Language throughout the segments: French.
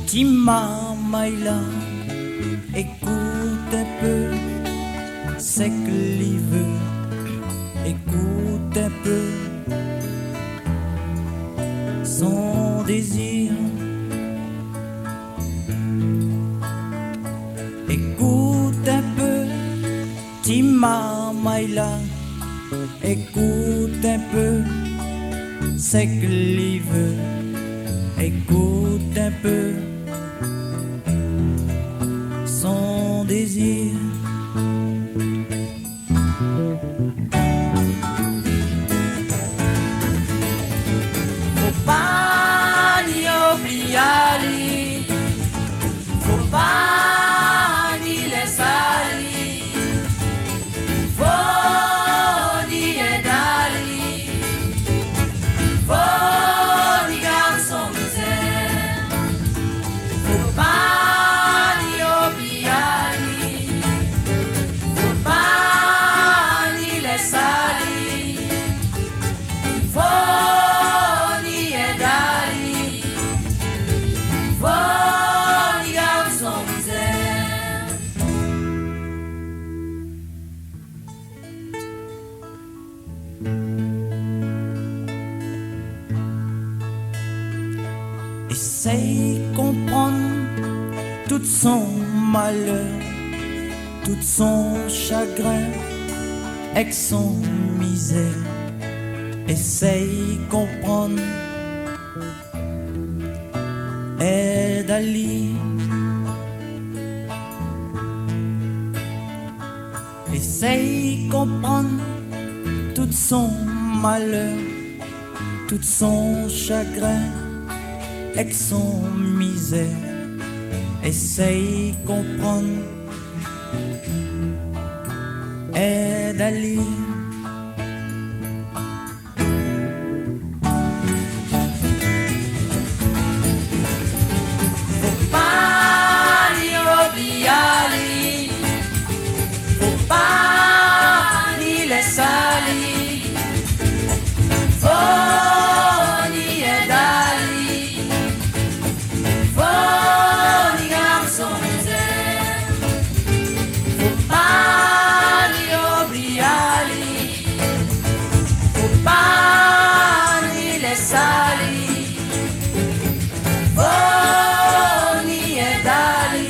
Timamaïla, écoute un peu, c'est que l'il veut, écoute un peu son désir. Écoute un peu, Timamaïla, écoute un peu, c'est que l'il veut, écoute un peu son désir. Faut pas ni oublier, faut pas ni laisser, faut ni aider, faut ni garçon misère, faut pas ni oublier, faut pas ni laisser, faut ni aider, faut ni garçon misère. Essaye comprendre tout son malheur, tout son chagrin, avec son misère. Essaye comprendre, aide à lui. Essaye comprendre tout son malheur, tout son chagrin, avec son misère. Essaye comprendre, aide à lui. Faut pas ni oublier, faut pas ni laisser, faut ni aider, faut ni garçon misère, faut pas ni oublier, faut pas ni laisser, faut ni aider,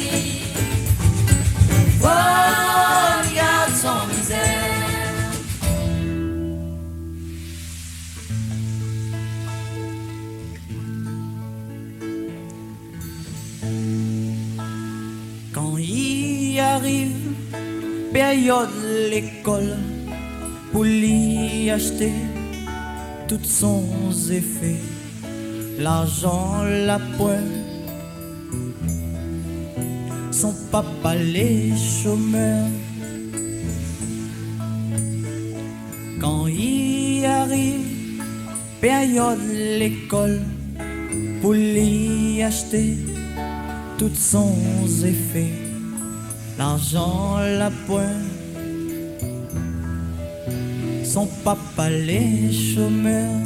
faut ni garçon misère. Quand il arrive période l'école, pour lui acheter tous son effets, l'argent la pointe, son papa les chômeurs. Quand il arrive période l'école, pour lui acheter tous son effets, l'argent la pointe, son papa les chômeurs.